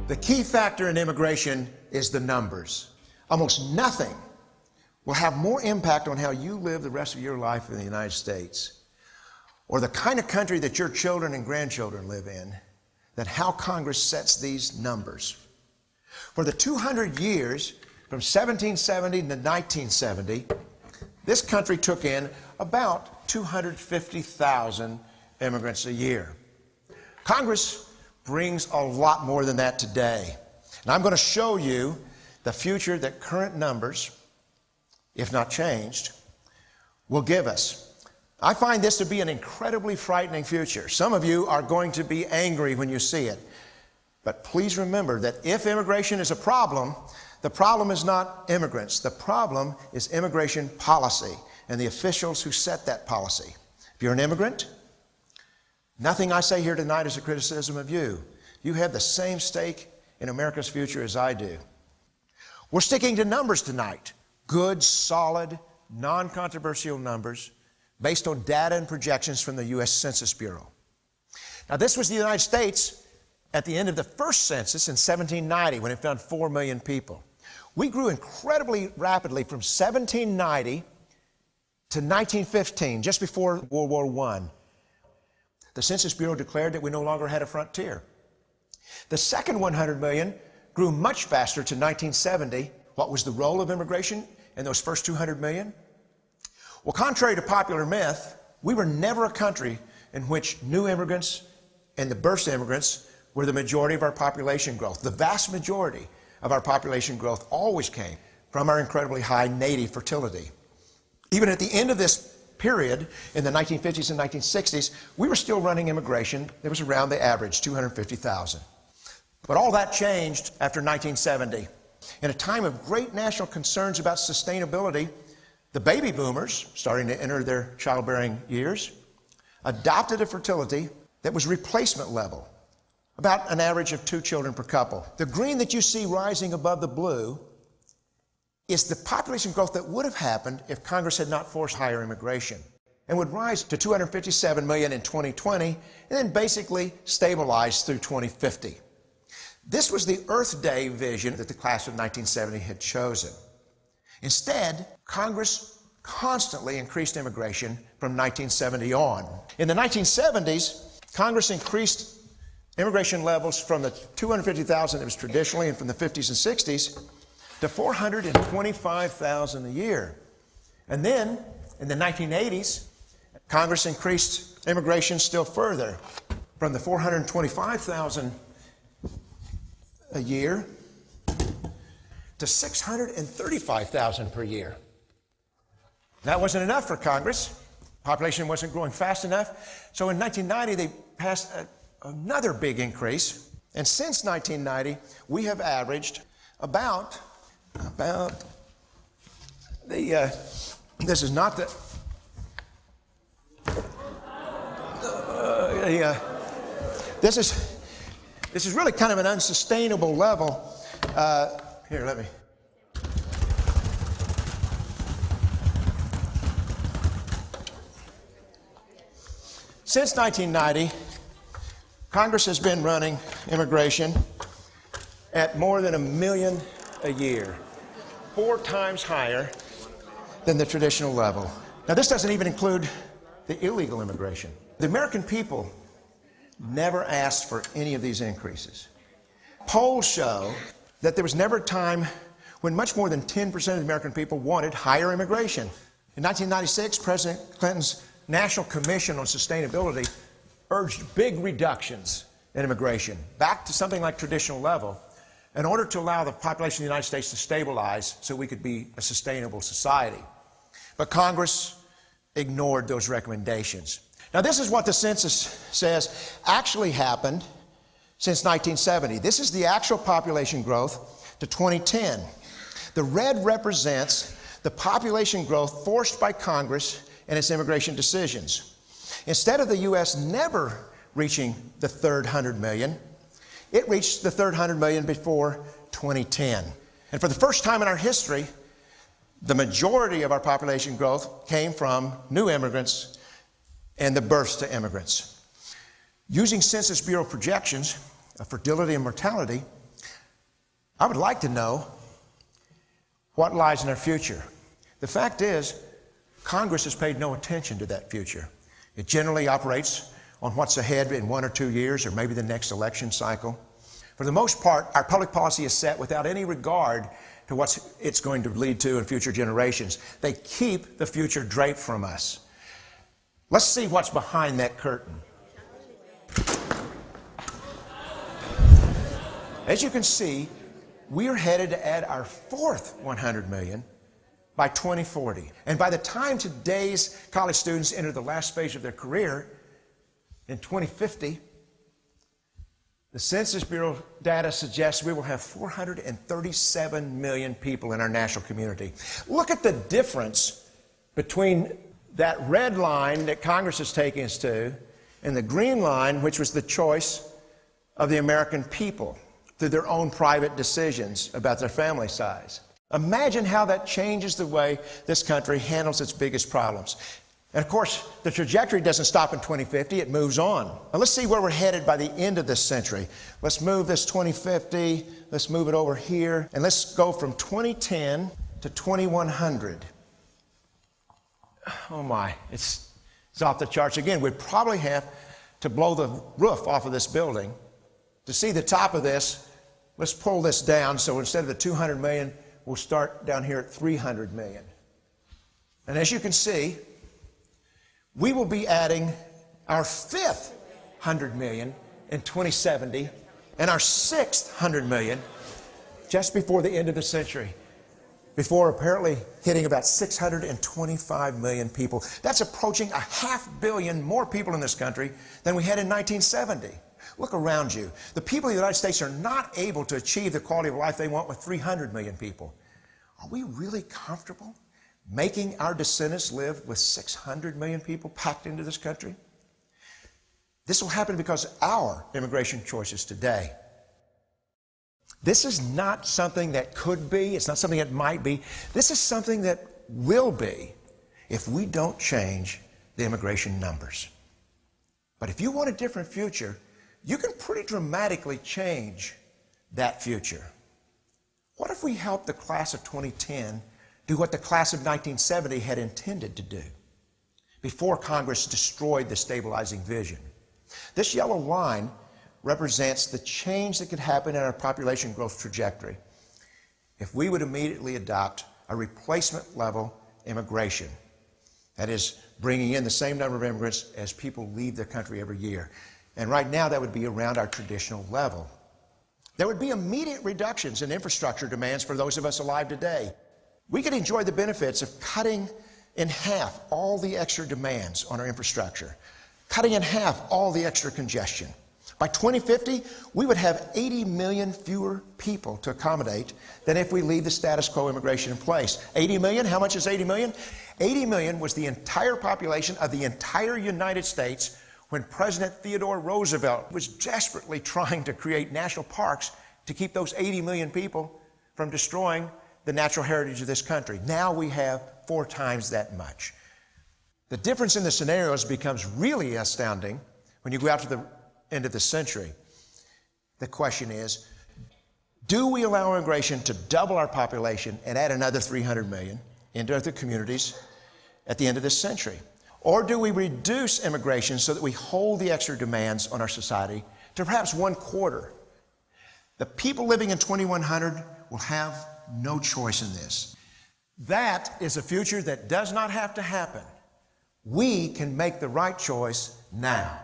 The key factor in immigration is the numbers. Almost nothing will have more impact on how you live the rest of your life in the United States, or the kind of country that your children and grandchildren live in, than how Congress sets these numbers. For the 200 years, from 1770 to 1970, this country took in about 250,000 immigrants a year. Congress brings a lot more than that today. And I'm going to show you the future that current numbers, if not changed, will give us. I find this to be an incredibly frightening future. Some of you are going to be angry when you see it. But please remember that if immigration is a problem, the problem is not immigrants. The problem is immigration policy and the officials who set that policy. If you're an immigrant, nothing I say here tonight is a criticism of you. You have the same stake in America's future as I do. We're sticking to numbers tonight. Good, solid, non-controversial numbers based on data and projections from the U.S. Census Bureau. Now, this was the United States at the end of the first census in 1790, when it found 4 million people. We grew incredibly rapidly from 1790 to 1915, just before World War I. The Census Bureau declared that we no longer had a frontier. The second 100 million grew much faster to 1970. What was the role of immigration in those first 200 million? Well, contrary to popular myth, we were never a country in which new immigrants and the burst immigrants were the majority of our population growth. The vast majority of our population growth always came from our incredibly high native fertility. Even at the end of this period, in the 1950s and 1960s, we were still running immigration that was around the average, 250,000. But all that changed after 1970. In a time of great national concerns about sustainability, the baby boomers, starting to enter their childbearing years, adopted a fertility that was replacement level, about an average of 2 children per couple. The green that you see rising above the blue is the population growth that would have happened if Congress had not forced higher immigration, and would rise to 257 million in 2020 and then basically stabilize through 2050. This was the Earth Day vision that the class of 1970 had chosen. Instead, Congress constantly increased immigration from 1970 on. In the 1970s, Congress increased immigration levels from the 250,000 that was traditionally, and from the 50s and 60s, to 425,000 a year. And then, in the 1980s, Congress increased immigration still further, from the 425,000 a year to 635,000 per year. That wasn't enough for Congress. Population wasn't growing fast enough. So in 1990, they passed another big increase. And since 1990, we have averaged about this is not the, this is really kind of an unsustainable level. Here, let me. Since 1990, Congress has been running immigration at more than 1 million a year, 4 times higher than the traditional level. Now, this doesn't even include the illegal immigration. The American people never asked for any of these increases. Polls show that there was never a time when much more than 10% of the American people wanted higher immigration. In 1996, President Clinton's National Commission on Sustainability urged big reductions in immigration, back to something like traditional level, in order to allow the population of the United States to stabilize so we could be a sustainable society. But Congress ignored those recommendations. Now, this is what the census says actually happened since 1970. This is the actual population growth to 2010. The red represents the population growth forced by Congress and its immigration decisions. Instead of the U.S. never reaching the third 100 million, it reached the third 100 million before 2010. And for the first time in our history, the majority of our population growth came from new immigrants and the births to immigrants. Using Census Bureau projections of fertility and mortality, I would like to know what lies in our future. The fact is, Congress has paid no attention to that future. It generally operates on what's ahead in 1 or 2 years, or maybe the next election cycle. For the most part, our public policy is set without any regard to what it's going to lead to in future generations. They keep the future draped from us. Let's see what's behind that curtain. As you can see, we are headed to add our fourth 100 million by 2040. And by the time today's college students enter the last phase of their career, in 2050, the Census Bureau data suggests we will have 437 million people in our national community. Look at the difference between that red line that Congress is taking us to and the green line, which was the choice of the American people through their own private decisions about their family size. Imagine how that changes the way this country handles its biggest problems. And of course, the trajectory doesn't stop in 2050, it moves on. Now let's see where we're headed by the end of this century. Let's move this 2050, let's move it over here, and let's go from 2010 to 2100. Oh my, it's off the charts again. We'd probably have to blow the roof off of this building. To see the top of this, let's pull this down, so instead of the 200 million, we'll start down here at 300 million. And as you can see, we will be adding our fifth 100 million in 2070 and our sixth 100 million just before the end of the century, before apparently hitting about 625 million people. That's approaching 500 million more people in this country than we had in 1970. Look around you. The people of the United States are not able to achieve the quality of life they want with 300 million people. Are we really comfortable making our descendants live with 600 million people packed into this country? This will happen because of our immigration choices today. This is not something that could be. It's not something that might be. This is something that will be if we don't change the immigration numbers. But if you want a different future, you can pretty dramatically change that future. What if we help the class of 2010 do what the class of 1970 had intended to do before Congress destroyed the stabilizing vision? This yellow line represents the change that could happen in our population growth trajectory if we would immediately adopt a replacement level immigration. That is, bringing in the same number of immigrants as people leave the country every year. And right now, that would be around our traditional level. There would be immediate reductions in infrastructure demands for those of us alive today. We could enjoy the benefits of cutting in half all the extra demands on our infrastructure, cutting in half all the extra congestion. By 2050, we would have 80 million fewer people to accommodate than if we leave the status quo immigration in place. 80 million, how much is 80 million? 80 million was the entire population of the entire United States when President Theodore Roosevelt was desperately trying to create national parks to keep those 80 million people from destroying the natural heritage of this country. Now we have 4 times that much. The difference in the scenarios becomes really astounding when you go out to the end of the century. The question is, do we allow immigration to double our population and add another 300 million into other communities at the end of this century? Or do we reduce immigration so that we hold the extra demands on our society to perhaps 1/4? The people living in 2100 will have no choice in this. That is a future that does not have to happen. We can make the right choice now.